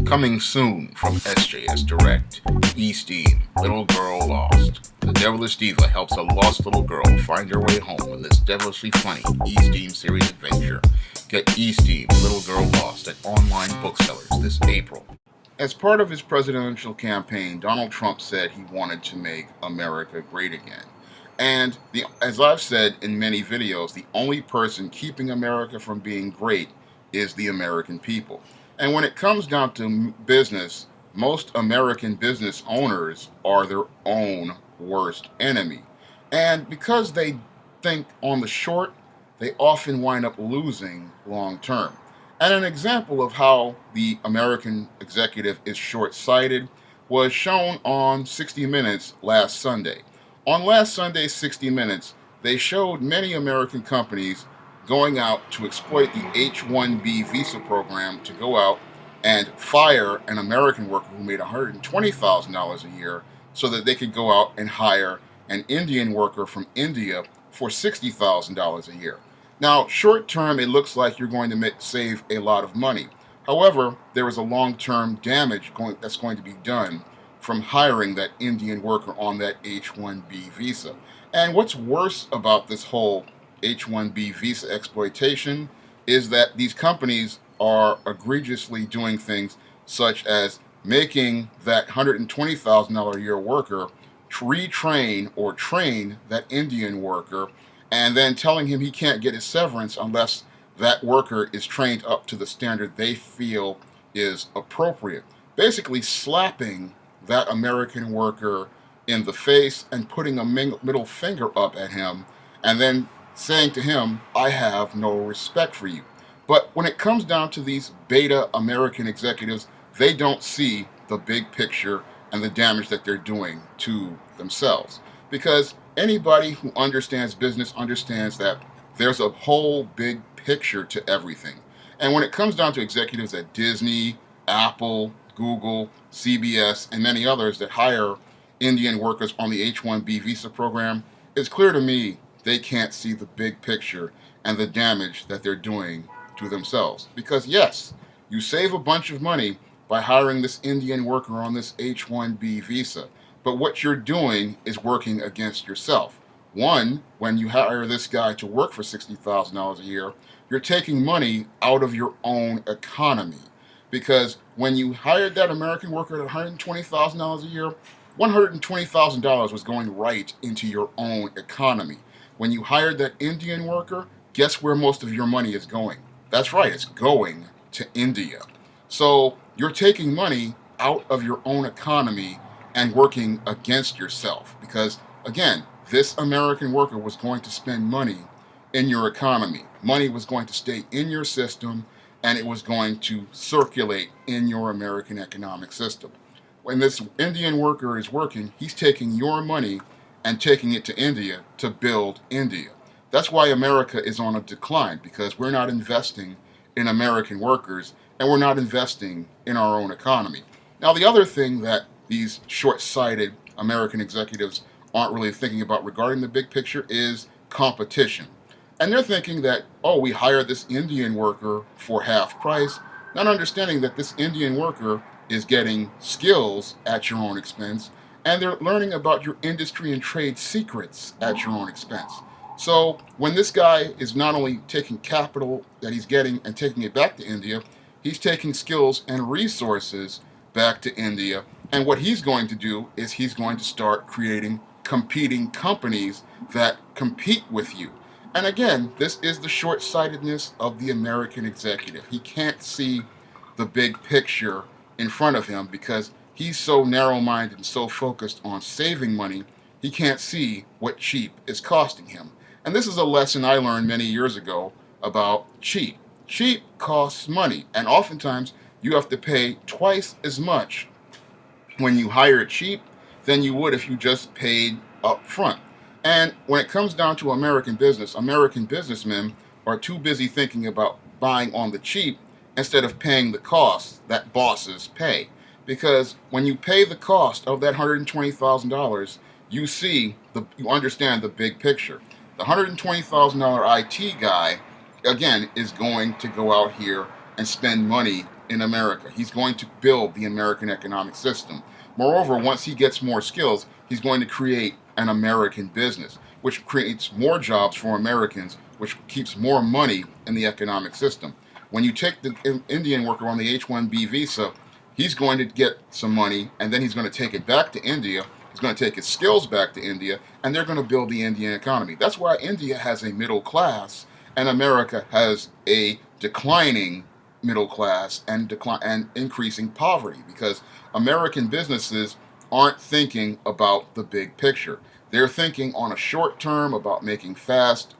Coming soon from SJS Direct. E-Steam, Little Girl Lost. The Devilish Diva helps a lost little girl find her way home in this devilishly funny E-Steam series adventure. Get E-Steam, Little Girl Lost at online booksellers this April. As part of his presidential campaign, Donald Trump said he wanted to make America great again. And as I've said in many videos, the only person keeping America from being great is the American people. And when it comes down to business, most American business owners are their own worst enemy. And because they think on the short, they often wind up losing long term. And an example of how the American executive is short sighted was shown on 60 Minutes last Sunday. On last Sunday's 60 Minutes, they showed many American companies going out to exploit the H-1B visa program to go out and fire an American worker who made $120,000 a year so that they could go out and hire an Indian worker from India for $60,000 a year. Now, short term, it looks like you're going to save a lot of money. However, there is a long-term damage that's going to be done from hiring that Indian worker on that H-1B visa. And what's worse about this whole H-1B visa exploitation is that these companies are egregiously doing things such as making that $120,000 a year worker retrain or train that Indian worker and then telling him he can't get his severance unless that worker is trained up to the standard they feel is appropriate. Basically slapping that American worker in the face and putting a middle finger up at him and then saying to him, I have no respect for you. But when it comes down to these beta American executives, they don't see the big picture and the damage that they're doing to themselves. Because anybody who understands business understands that there's a whole big picture to everything. And when it comes down to executives at Disney, Apple, Google, CBS, and many others that hire Indian workers on the H-1B visa program, it's clear to me they can't see the big picture and the damage that they're doing to themselves. Because yes, you save a bunch of money by hiring this Indian worker on this H-1B visa, but what you're doing is working against yourself. One, when you hire this guy to work for $60,000 a year, you're taking money out of your own economy. Because when you hired that American worker at $120,000 a year, $120,000 was going right into your own economy. When you hired that Indian worker, guess where most of your money is going? That's right, it's going to India. So you're taking money out of your own economy and working against yourself. Because again, this American worker was going to spend money in your economy. Money was going to stay in your system and it was going to circulate in your American economic system. When this Indian worker is working, he's taking your money and taking it to India to build India. That's why America is on a decline, because we're not investing in American workers and we're not investing in our own economy. Now, the other thing that these short-sighted American executives aren't really thinking about regarding the big picture is competition. And they're thinking that, oh, we hired this Indian worker for half price, not understanding that this Indian worker is getting skills at your own expense, and they're learning about your industry and trade secrets at your own expense. So when this guy is not only taking capital that he's getting and taking it back to India, he's taking skills and resources back to India. And what he's going to do is he's going to start creating competing companies that compete with you. And again, this is the short-sightedness of the American executive. He can't see the big picture in front of him because he's so narrow-minded and so focused on saving money, he can't see what cheap is costing him. And this is a lesson I learned many years ago about cheap. Cheap costs money, and oftentimes you have to pay twice as much when you hire cheap than you would if you just paid up front. And when it comes down to American business, American businessmen are too busy thinking about buying on the cheap instead of paying the costs that bosses pay. Because when you pay the cost of that $120,000, you understand the big picture. The $120,000 IT guy, again, is going to go out here and spend money in America. He's going to build the American economic system. Moreover, once he gets more skills, he's going to create an American business, which creates more jobs for Americans, which keeps more money in the economic system. When you take the Indian worker on the H-1B visa, he's going to get some money, and then he's going to take it back to India. He's going to take his skills back to India, and they're going to build the Indian economy. That's why India has a middle class, and America has a declining middle class and increasing poverty, because American businesses aren't thinking about the big picture. They're thinking on a short term about making fast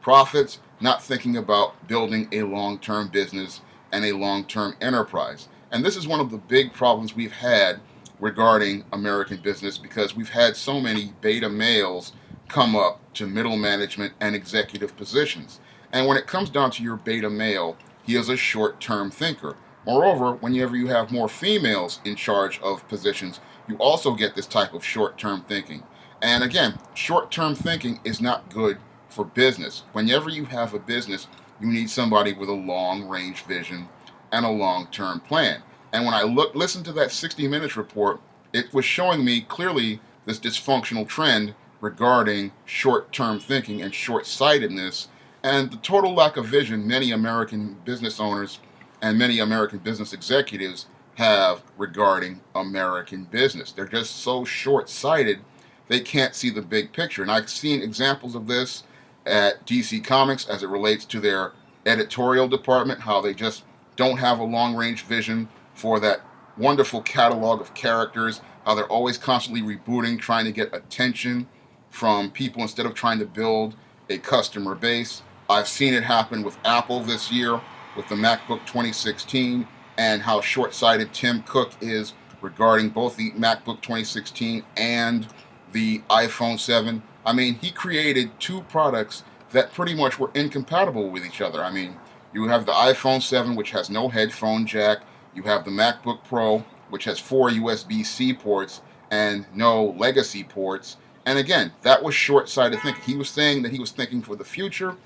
profits, not thinking about building a long term business and a long term enterprise. And this is one of the big problems we've had regarding American business, because we've had so many beta males come up to middle management and executive positions. And when it comes down to your beta male, he is a short term thinker. Moreover, whenever you have more females in charge of positions, you also get this type of short term thinking. And again, short term thinking is not good for business. Whenever you have a business, you need somebody with a long range vision and a long term plan. And when I listened to that 60 Minutes report, it was showing me clearly this dysfunctional trend regarding short term thinking and short sightedness, and the total lack of vision many American business owners and many American business executives have regarding American business. They're just so short sighted, they can't see the big picture. And I've seen examples of this at DC Comics as it relates to their editorial department, how they just don't have a long range vision for that wonderful catalog of characters, how they're always constantly rebooting, trying to get attention from people instead of trying to build a customer base. I've seen it happen with Apple this year with the MacBook 2016, and how short-sighted Tim Cook is regarding both the MacBook 2016 and the iPhone 7. I mean, he created two products that pretty much were incompatible with each other. I mean, you have the iPhone 7, which has no headphone jack. You have the MacBook Pro, which has 4 USB-C ports and no legacy ports. And again, that was short-sighted thinking. He was saying that he was thinking for the future,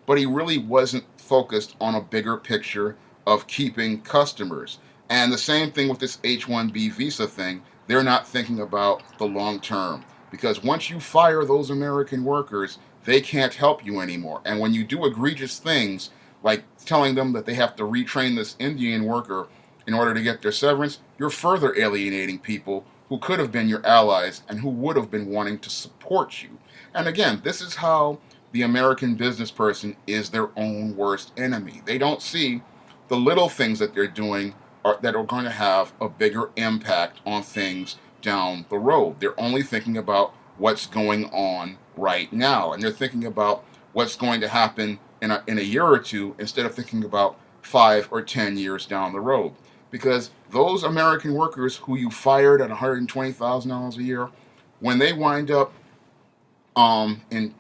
but he really wasn't focused on a bigger picture of keeping customers. And the same thing with this H-1B visa thing. They're not thinking about the long term, because once you fire those American workers, they can't help you anymore. And when you do egregious things like telling them that they have to retrain this Indian worker in order to get their severance, you're further alienating people who could have been your allies and who would have been wanting to support you. And again, this is how the American business person is their own worst enemy. They don't see the little things that they're doing that are going to have a bigger impact on things down the road. They're only thinking about what's going on right now, and they're thinking about what's going to happen in a year or two instead of thinking about 5 or 10 years down the road. Because those American workers who you fired at $120,000 a year, when they wind up in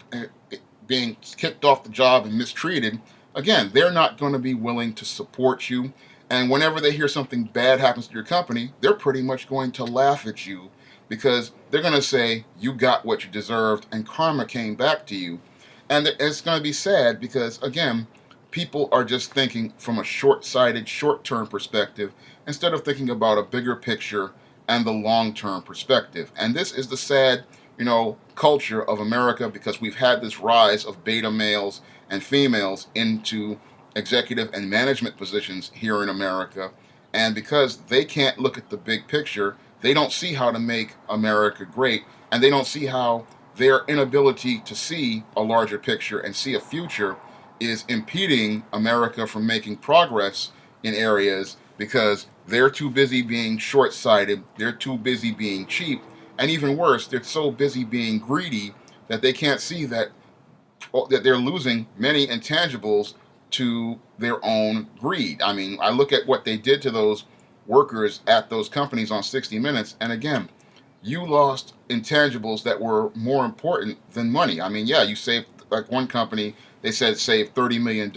being kicked off the job and mistreated, again, they're not going to be willing to support you. And whenever they hear something bad happens to your company, they're pretty much going to laugh at you, because they're going to say you got what you deserved and karma came back to you. And it's going to be sad because, again, people are just thinking from a short-sighted, short-term perspective instead of thinking about a bigger picture and the long-term perspective. And this is the sad, culture of America, because we've had this rise of beta males and females into executive and management positions here in America. And because they can't look at the big picture, they don't see how to make America great, and they don't see how their inability to see a larger picture and see a future is impeding America from making progress in areas, because they're too busy being short-sighted, they're too busy being cheap, and even worse, they're so busy being greedy that they can't see that they're losing many intangibles to their own greed. I mean, I look at what they did to those workers at those companies on 60 Minutes, and again, you lost intangibles that were more important than money. I mean, yeah, you saved, like one company, they said saved $30 million,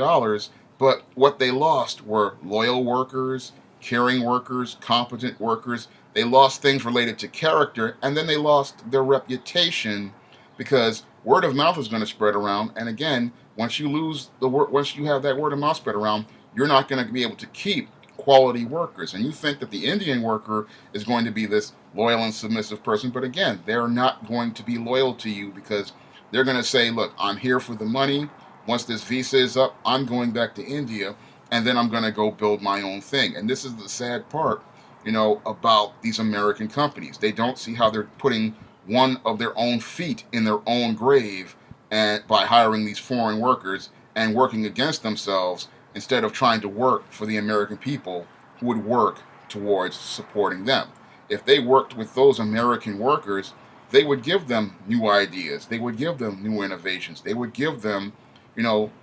but what they lost were loyal workers, caring workers, competent workers. They lost things related to character, and then they lost their reputation, because word of mouth is going to spread around. And again, once you have that word of mouth spread around, you're not going to be able to keep quality workers. And you think that the Indian worker is going to be this loyal and submissive person, but again, they're not going to be loyal to you because they're going to say, look, I'm here for the money. Once this visa is up, I'm going back to India, and then I'm going to go build my own thing. And this is the sad part, about these American companies. They don't see how they're putting one of their own feet in their own grave, and by hiring these foreign workers and working against themselves instead of trying to work for the American people who would work towards supporting them. If they worked with those American workers, they would give them new ideas. They would give them new innovations. They would give them,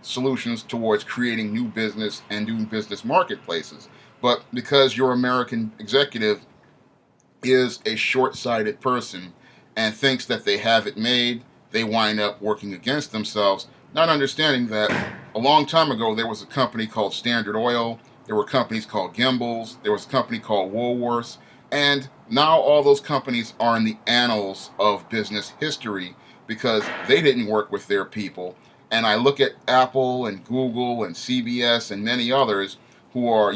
solutions towards creating new business and new business marketplaces. But because your American executive is a short-sighted person and thinks that they have it made, they wind up working against themselves, not understanding that a long time ago there was a company called Standard Oil, there were companies called Gimbals, there was a company called Woolworths, and now all those companies are in the annals of business history because they didn't work with their people. And I look at Apple and Google and CBS and many others who are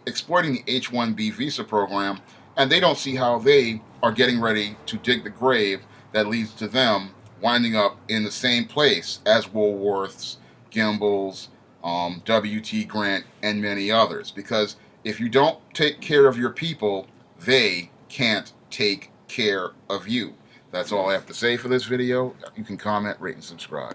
exploiting the H-1B visa program, and they don't see how they are getting ready to dig the grave that leads to them winding up in the same place as Woolworths, Gimbals, W.T. Grant, and many others. Because if you don't take care of your people, they can't take care of you. That's all I have to say for this video. You can comment, rate, and subscribe.